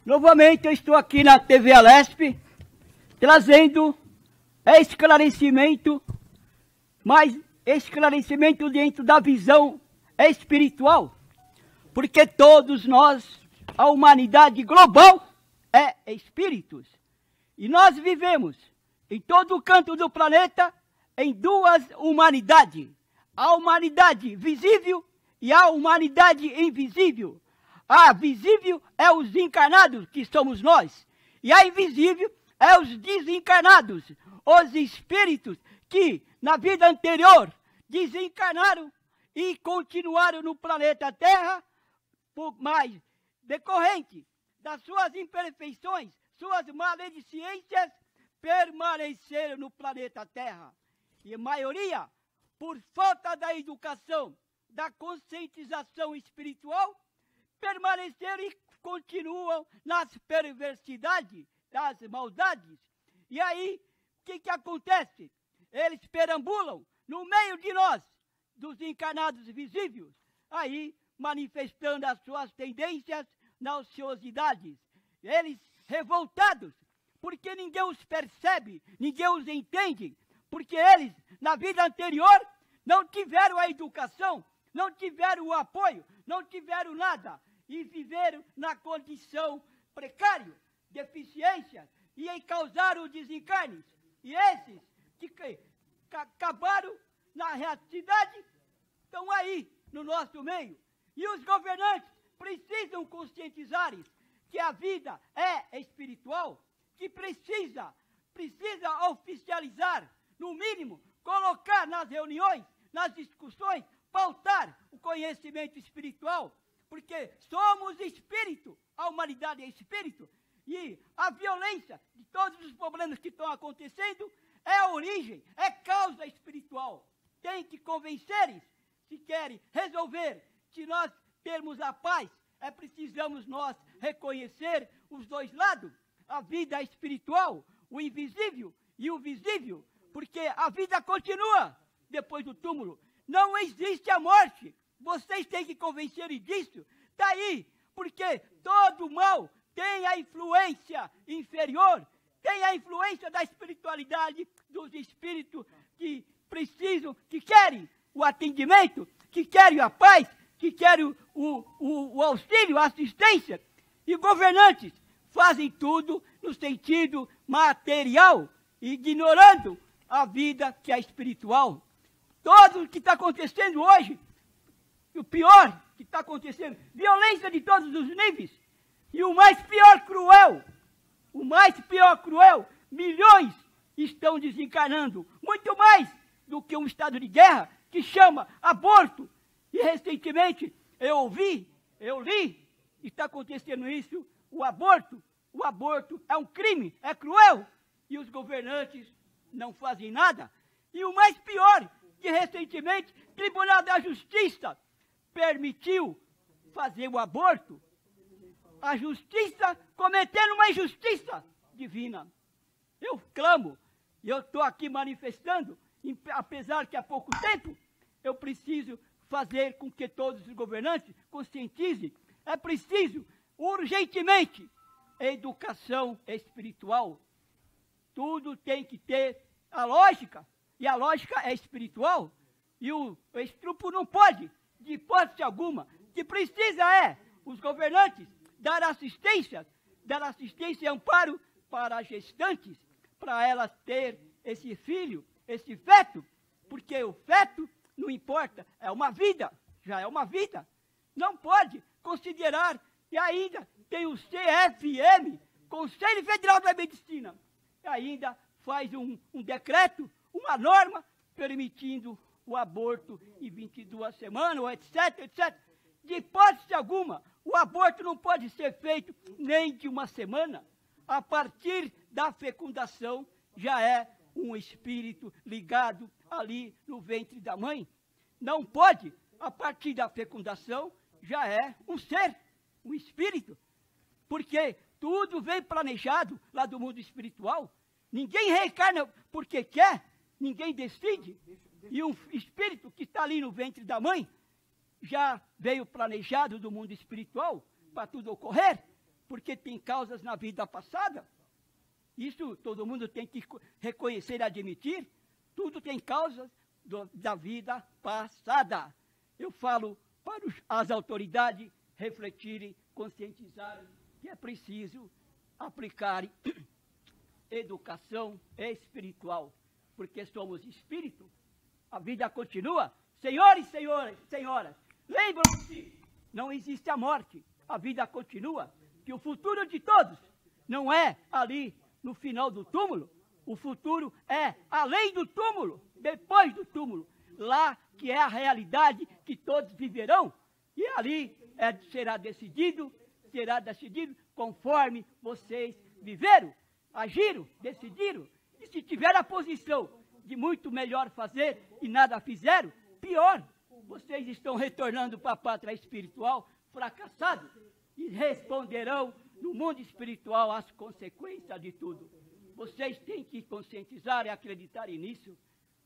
Novamente eu estou aqui na TV Alesp, trazendo esclarecimento, mas esclarecimento dentro da visão espiritual, porque todos nós, a humanidade global, é espíritos. E nós vivemos em todo o canto do planeta em duas humanidades. A humanidade visível e a humanidade invisível. A visível é os encarnados, que somos nós, e a invisível é os desencarnados, os espíritos que, na vida anterior, desencarnaram e continuaram no planeta Terra, por mais decorrente das suas imperfeições, suas maledicências, permaneceram no planeta Terra. E a maioria, por falta da educação, da conscientização espiritual, permaneceram e continuam nas perversidades, das maldades. E aí, o que acontece? Eles perambulam no meio de nós, dos encarnados visíveis, aí manifestando as suas tendências na ociosidade. Eles revoltados, porque ninguém os percebe, ninguém os entende, porque eles, na vida anterior, não tiveram a educação, não tiveram o apoio, não tiveram nada, e viveram na condição precária, deficiência, e aí causaram desencarnes. E esses que acabaram na realidade estão aí no nosso meio. E os governantes precisam conscientizar que a vida é espiritual, que precisa oficializar, no mínimo, colocar nas reuniões, nas discussões, pautar o conhecimento espiritual, porque somos espírito, a humanidade é espírito, e a violência de todos os problemas que estão acontecendo é a origem, é causa espiritual. Tem que convencer, se querem resolver, Se nós termos a paz, precisamos nós reconhecer os dois lados, a vida espiritual, o invisível e o visível, porque a vida continua depois do túmulo. Não existe a morte. Vocês têm que convencer disso. Está aí, porque todo mal tem a influência inferior, tem a influência da espiritualidade, dos espíritos que precisam, que querem o atendimento, que querem a paz, que querem o auxílio, a assistência. E governantes fazem tudo no sentido material, ignorando a vida que é espiritual. Tudo o que está acontecendo hoje, o pior que está acontecendo, violência de todos os níveis, e o mais pior cruel, milhões estão desencarnando, muito mais do que um estado de guerra que chama aborto. E recentemente eu li, está acontecendo isso, o aborto é um crime, é cruel, e os governantes não fazem nada. E o mais pior, que recentemente o Tribunal da Justiça permitiu fazer o aborto, a justiça cometendo uma injustiça divina. Eu clamo, e eu estou aqui manifestando, apesar que há pouco tempo, eu preciso fazer com que todos os governantes conscientizem. É preciso, urgentemente, educação espiritual. Tudo tem que ter a lógica, e a lógica é espiritual, e o estrupo não pode, de hipótese alguma. O que precisa é os governantes dar assistência e amparo para as gestantes, para elas ter esse filho, esse feto, porque o feto, não importa, é uma vida, já é uma vida. Não pode considerar, e ainda tem o CFM, Conselho Federal da Medicina, ainda faz um decreto, uma norma, permitindo o aborto em 22 semanas, ou etc, etc. De hipótese alguma, o aborto não pode ser feito nem de uma semana. A partir da fecundação, já é um espírito ligado ali no ventre da mãe. Não pode, a partir da fecundação, já é um ser, um espírito. Porque tudo vem planejado lá do mundo espiritual. Ninguém reencarna porque quer, ninguém decide. E um espírito que está ali no ventre da mãe, já veio planejado do mundo espiritual para tudo ocorrer, porque tem causas na vida passada. Isso todo mundo tem que reconhecer e admitir. Tudo tem causas da vida passada. Eu falo para as autoridades refletirem, conscientizarem que é preciso aplicar educação espiritual, porque somos espírito. A vida continua. Senhores, senhoras, lembram-se, não existe a morte, a vida continua, que o futuro de todos não é ali no final do túmulo, o futuro é além do túmulo, depois do túmulo, lá que é a realidade que todos viverão, e ali será decidido conforme vocês viveram, agiram, decidiram, e se tiver a posição de muito melhor fazer e nada fizeram, pior, vocês estão retornando para a pátria espiritual fracassados e responderão no mundo espiritual as consequências de tudo. Vocês têm que conscientizar e acreditarem nisso.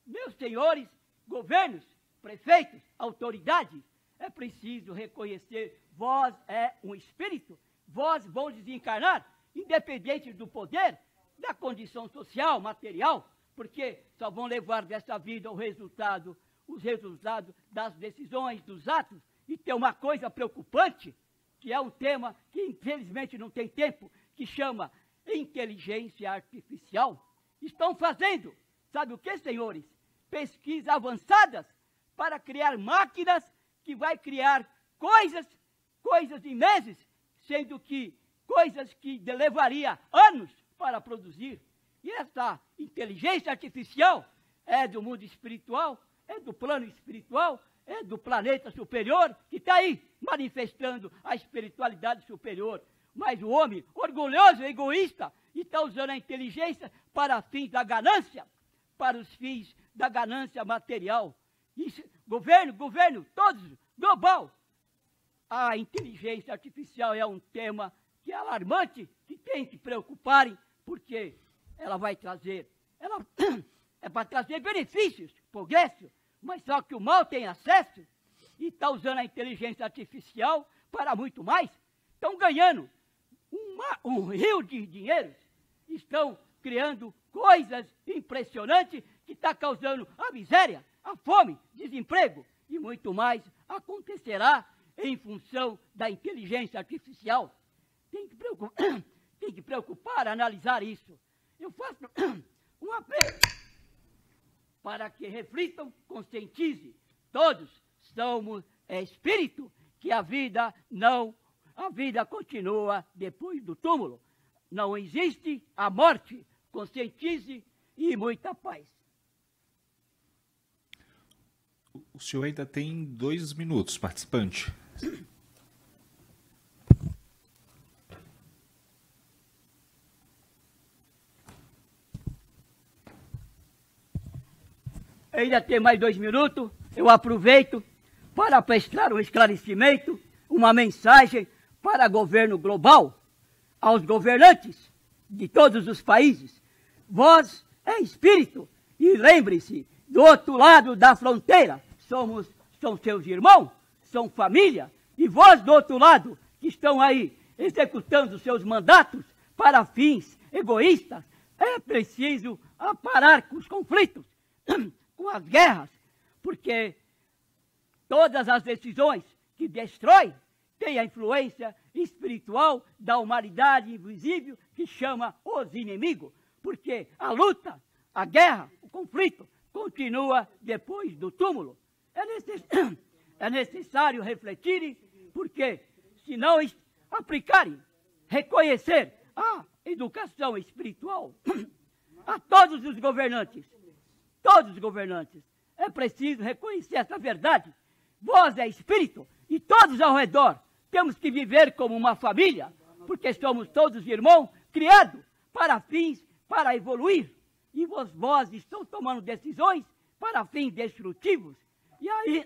Meus senhores, governos, prefeitos, autoridades, é preciso reconhecer, vós é um espírito, vós vão desencarnar, independente do poder, da condição social, material, porque só vão levar dessa vida os resultados das decisões, dos atos. E tem uma coisa preocupante, que é um tema que infelizmente não tem tempo, que chama inteligência artificial. Estão fazendo, sabe o que, senhores? Pesquisas avançadas para criar máquinas que vai criar coisas em meses, sendo que coisas que levaria anos para produzir. E essa inteligência artificial é do mundo espiritual, é do plano espiritual, é do planeta superior, que está aí manifestando a espiritualidade superior. Mas o homem, orgulhoso, egoísta, está usando a inteligência para fins da ganância, para os fins da ganância material. Isso, governo, todos, global, a inteligência artificial é um tema que é alarmante, que tem que preocuparem, porque ela vai trazer, ela é para trazer benefícios, progresso, mas só que o mal tem acesso e está usando a inteligência artificial para muito mais. Estão ganhando um rio de dinheiro, estão criando coisas impressionantes que está causando a miséria, a fome, desemprego e muito mais acontecerá em função da inteligência artificial. Tem que preocupar, analisar isso. Eu faço um apelo para que reflitam, conscientizem. Todos somos espírito, que a vida continua depois do túmulo. Não existe a morte. Conscientize e muita paz. O senhor ainda tem 2 minutos, participante. Ainda tem mais 2 minutos. Eu aproveito para prestar um esclarecimento, uma mensagem para o governo global, aos governantes de todos os países. Vós é espírito e lembre-se, do outro lado da fronteira são seus irmãos, são família, e vós do outro lado que estão aí executando seus mandatos para fins egoístas, é preciso parar com os conflitos, com as guerras, porque todas as decisões que destroem têm a influência espiritual da humanidade invisível que chama os inimigos, porque a luta, a guerra, o conflito continua depois do túmulo. É necessário refletirem, porque se não aplicarem, reconhecer a educação espiritual a todos os governantes, é preciso reconhecer essa verdade. Vós é espírito e todos ao redor temos que viver como uma família, porque somos todos irmãos, criados para fins, para evoluir. E vós estão tomando decisões para fins destrutivos. E aí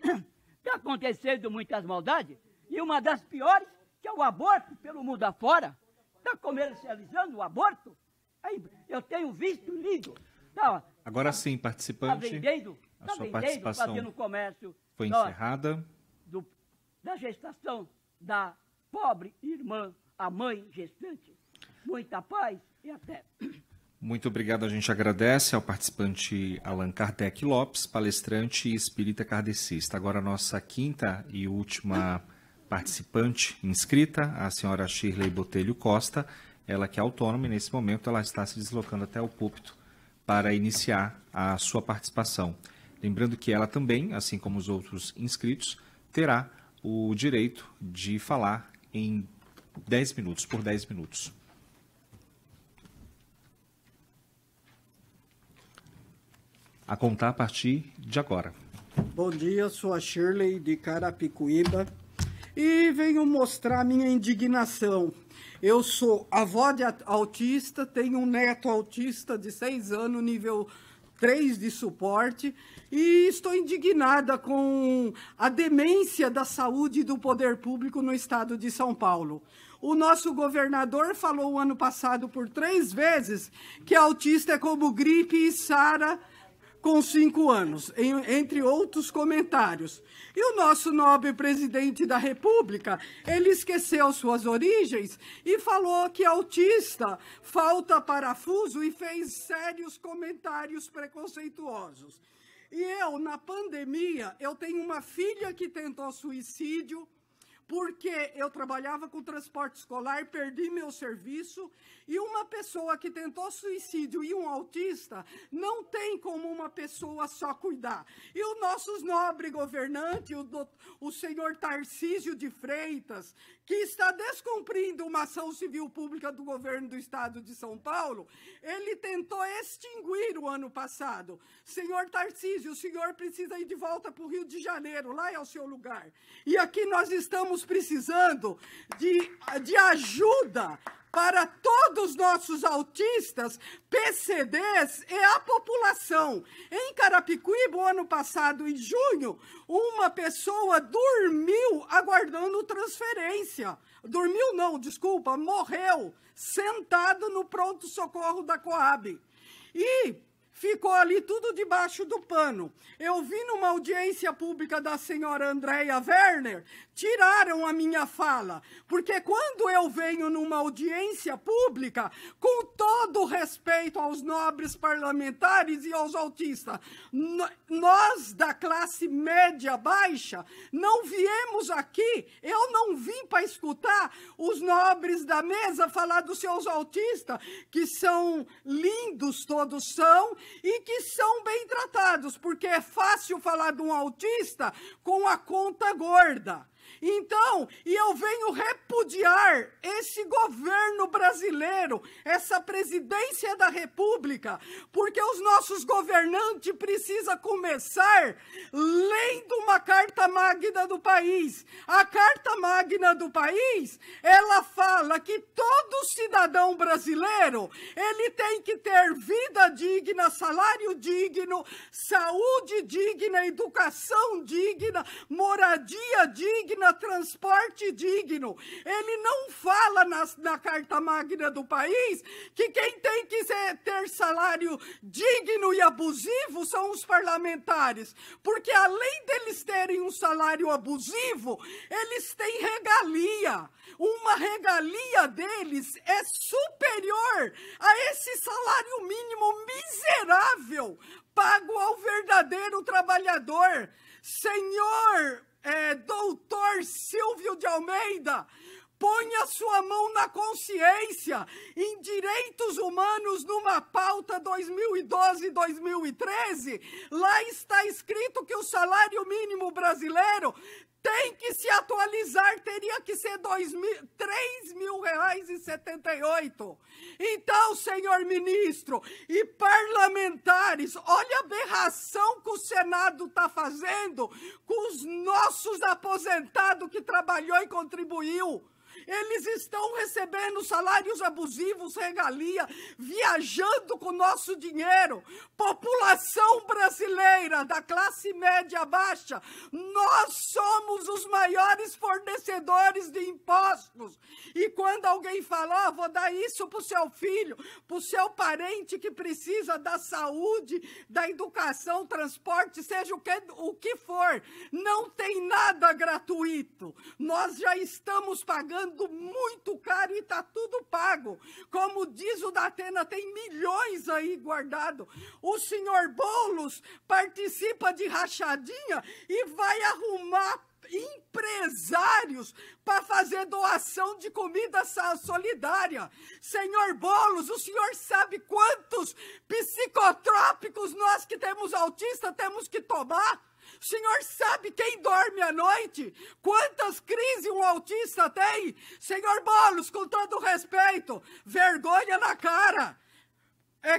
está acontecendo muitas maldades. E uma das piores, que é o aborto pelo mundo afora. Está comercializando o aborto. Aí, eu tenho visto, lido. Tá, agora sim, participante, a sua participação fazendo comércio foi encerrada. Da gestação da pobre irmã, a mãe gestante. Muita paz e até. Muito obrigado, a gente agradece ao participante Allan Kardec Lopes, palestrante e espírita kardecista. Agora a nossa quinta e última participante inscrita, a senhora Shirley Botelho Costa, ela que é autônoma e nesse momento ela está se deslocando até o púlpito para iniciar a sua participação. Lembrando que ela também, assim como os outros inscritos, terá o direito de falar em 10 minutos, por 10 minutos. A contar a partir de agora. Bom dia, sou a Shirley de Carapicuíba e venho mostrar minha indignação. Eu sou avó de autista, tenho um neto autista de 6 anos, nível 3 de suporte, e estou indignada com a demência da saúde e do poder público no estado de São Paulo. O nosso governador falou o ano passado por 3 vezes que autista é como gripe e sara com 5 anos, entre outros comentários. E o nosso nobre presidente da República, ele esqueceu suas origens e falou que autista falta parafuso e fez sérios comentários preconceituosos. E eu, na pandemia, eu tenho uma filha que tentou suicídio, porque eu trabalhava com transporte escolar, perdi meu serviço, e uma pessoa que tentou suicídio e um autista não tem como uma pessoa só cuidar. E os nossos nobres governantes, o senhor Tarcísio de Freitas, que está descumprindo uma ação civil pública do governo do estado de São Paulo, ele tentou extinguir o ano passado. Senhor Tarcísio, o senhor precisa ir de volta para o Rio de Janeiro, lá é o seu lugar. E aqui nós estamos estamos precisando de ajuda para todos os nossos autistas, PCDs e a população. Em Carapicuíba, o ano passado, em junho, uma pessoa dormiu aguardando transferência. Dormiu não, desculpa, morreu, sentado no pronto-socorro da Coab. E ficou ali tudo debaixo do pano. Eu vi numa audiência pública da senhora Andréia Werner, tiraram a minha fala, porque quando eu venho numa audiência pública, com todo respeito aos nobres parlamentares e aos autistas, nós da classe média baixa, não viemos aqui, eu não vim para escutar os nobres da mesa falar dos seus autistas, que são lindos, todos são, e que são bem tratados, porque é fácil falar de um autista com a conta gorda. Então, e eu venho repudiar esse governo brasileiro, essa presidência da República, porque os nossos governantes precisam começar lendo uma Carta Magna do país. A Carta Magna do país, ela fala que todo cidadão brasileiro, ele tem que ter vida digna, salário digno, saúde digna, educação digna, moradia digna, transporte digno. Ele não fala na Carta Magna do país que quem tem que ter salário digno e abusivo são os parlamentares, porque além deles terem um salário abusivo, eles têm regalia. Uma regalia deles é superior a esse salário mínimo miserável pago ao verdadeiro trabalhador. Senhor doutor Silvio de Almeida, ponha sua mão na consciência em direitos humanos numa pauta 2012-2013. Lá está escrito que o salário mínimo brasileiro tem que se atualizar, teria que ser R$3.000,78. Então, senhor ministro e parlamentares, olha a aberração que o Senado está fazendo com os nossos aposentados que trabalhou e contribuiu. Eles estão recebendo salários abusivos, regalia, viajando com o nosso dinheiro. População brasileira da classe média baixa, nós somos os maiores fornecedores de impostos. E quando alguém fala, vou dar isso para o seu filho, para o seu parente que precisa da saúde, da educação, transporte, seja o que for, não tem nada gratuito. Nós já estamos pagando muito caro e está tudo pago. Como diz o Datena, tem milhões aí guardado. O senhor Boulos participa de rachadinha e vai arrumar empresários para fazer doação de comida solidária. Senhor Boulos, o senhor sabe quantos psicotrópicos nós que temos autista temos que tomar? O senhor sabe quem dorme à noite? Quantas crises um autista tem? Senhor Boulos, com todo respeito, vergonha na cara.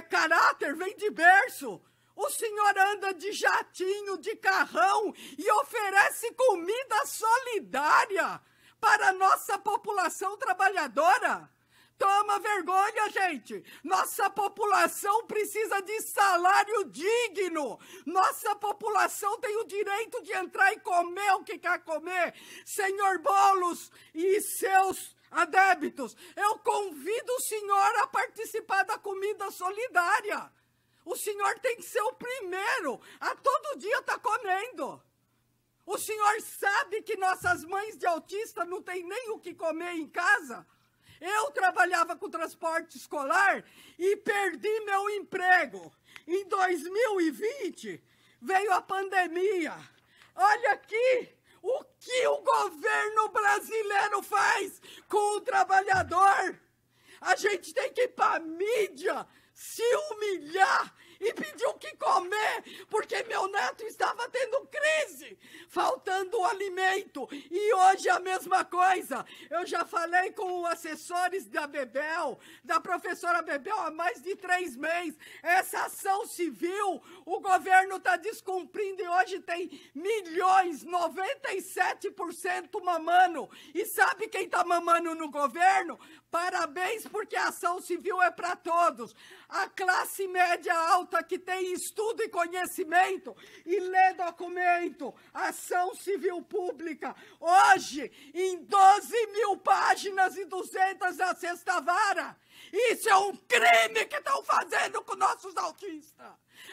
Caráter vem de berço. O senhor anda de jatinho, de carrão e oferece comida solidária para a nossa população trabalhadora. Toma vergonha, gente! Nossa população precisa de salário digno! Nossa população tem o direito de entrar e comer o que quer comer! Senhor Boulos e seus adébitos, eu convido o senhor a participar da comida solidária! O senhor tem que ser o primeiro a todo dia estar comendo! O senhor sabe que nossas mães de autista não têm nem o que comer em casa? Eu trabalhava com transporte escolar e perdi meu emprego. Em 2020, veio a pandemia. Olha aqui o que o governo brasileiro faz com o trabalhador. A gente tem que ir para a mídia, se humilhar e pedir o que comer, porque meu neto estava tendo crise. faltando o alimento. E hoje a mesma coisa. Eu já falei com assessores da Bebel, da professora Bebel, há mais de 3 meses. Essa ação civil, o governo está descumprindo e hoje tem milhões, 97% mamando. E sabe quem está mamando no governo? Parabéns, porque a ação civil é para todos. A classe média alta que tem estudo e conhecimento e lê documento, ação civil pública, hoje em 12.000 páginas e 200 da sexta vara. Isso é um crime que estão fazendo com nossos autistas.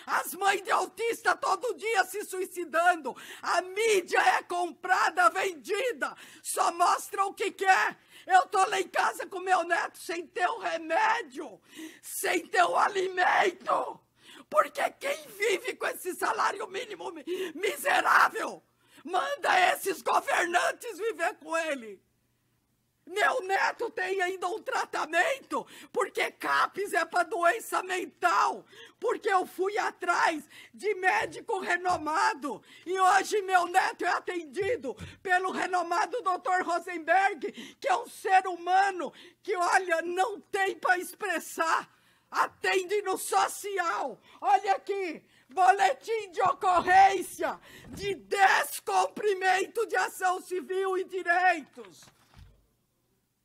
As mães de autista todo dia se suicidando. A mídia é comprada, vendida. Só mostra o que quer. Eu tô lá em casa com meu neto sem ter o remédio, sem ter o alimento. Porque quem vive com esse salário mínimo miserável, manda esses governantes viver com ele. Meu neto tem ainda um tratamento, porque CAPES é para doença mental, porque eu fui atrás de médico renomado, e hoje meu neto é atendido pelo renomado Dr. Rosenberg, que é um ser humano que, olha, não tem para expressar, atende no social. Olha aqui, boletim de ocorrência de descumprimento de ação civil e direitos.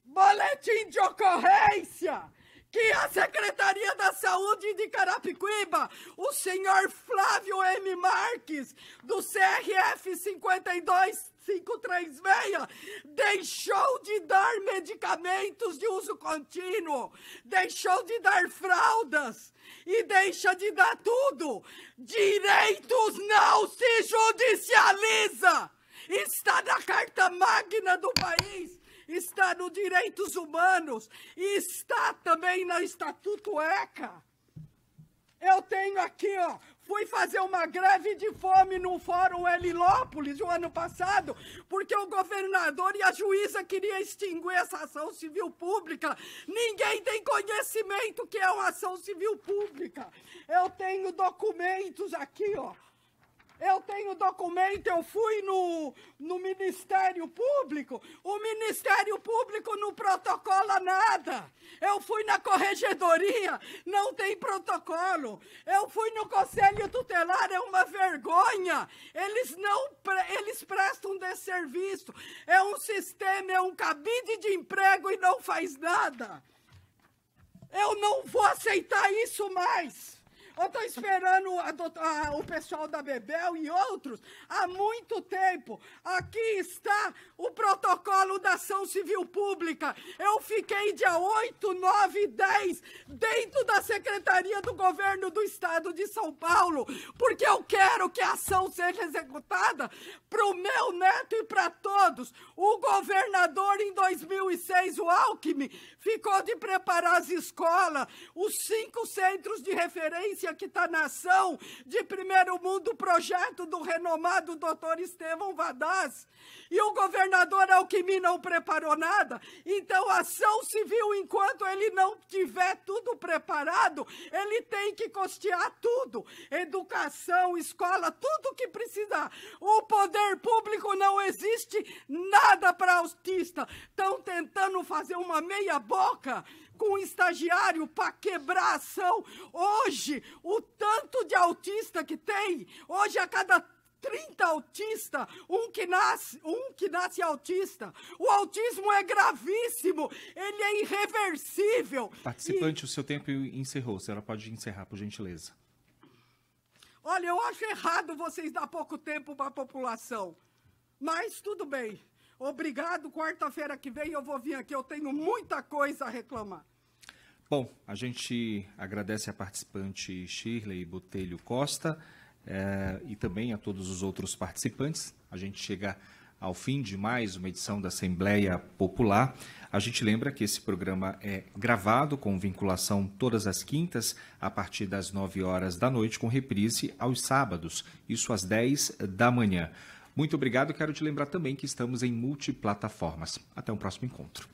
Boletim de ocorrência que a Secretaria da Saúde de Carapicuíba, o senhor Flávio M. Marques, do CRF 52536, deixou de dar medicamentos de uso contínuo, deixou de dar fraldas e deixa de dar tudo. Direitos não se judicializa. Está na Carta Magna do país. Está no Direitos Humanos e está também no Estatuto ECA. Eu tenho aqui, ó, fui fazer uma greve de fome no Fórum Helilópolis o ano passado, porque o governador e a juíza queriam extinguir essa ação civil pública. Ninguém tem conhecimento que é uma ação civil pública. Eu tenho documentos aqui, ó. Eu tenho documento, eu fui no Ministério Público, o Ministério Público não protocola nada. Eu fui na Corregedoria, não tem protocolo. Eu fui no Conselho Tutelar, é uma vergonha. Eles prestam desserviço. É um sistema, é um cabide de emprego e não faz nada. Eu não vou aceitar isso mais. Eu estou esperando o pessoal da Bebel e outros há muito tempo. Aqui está o protocolo da ação civil pública. Eu fiquei dia 8, 9 e 10 dentro da Secretaria do Governo do Estado de São Paulo, porque eu quero que a ação seja executada para o meu neto e para todos. O governador, em 2006, o Alckmin, ficou de preparar as escolas, os 5 centros de referência que está na ação de primeiro mundo, projeto do renomado doutor Estevão Vadaz, e o governador Alckmin não preparou nada. Então a ação civil, enquanto ele não tiver tudo preparado, ele tem que custear tudo, educação, escola, tudo que precisar. O poder público não existe nada para autista. Estão tentando fazer uma meia boca com um estagiário para quebrar a ação. Hoje, o tanto de autista que tem, hoje a cada 30 autistas, um que nasce autista. O autismo é gravíssimo, ele é irreversível. Participante, o seu tempo encerrou. A senhora pode encerrar, por gentileza. Olha, eu acho errado vocês dar pouco tempo para a população, mas tudo bem. Obrigado, quarta-feira que vem eu vou vir aqui, eu tenho muita coisa a reclamar. Bom, a gente agradece a participante Shirley Botelho Costa e também a todos os outros participantes. A gente chega ao fim de mais uma edição da Assembleia Popular. A gente lembra que esse programa é gravado com vinculação todas as quintas, a partir das 9 horas da noite, com reprise aos sábados, isso às 10 da manhã. Muito obrigado. Quero te lembrar também que estamos em multiplataformas. Até um próximo encontro.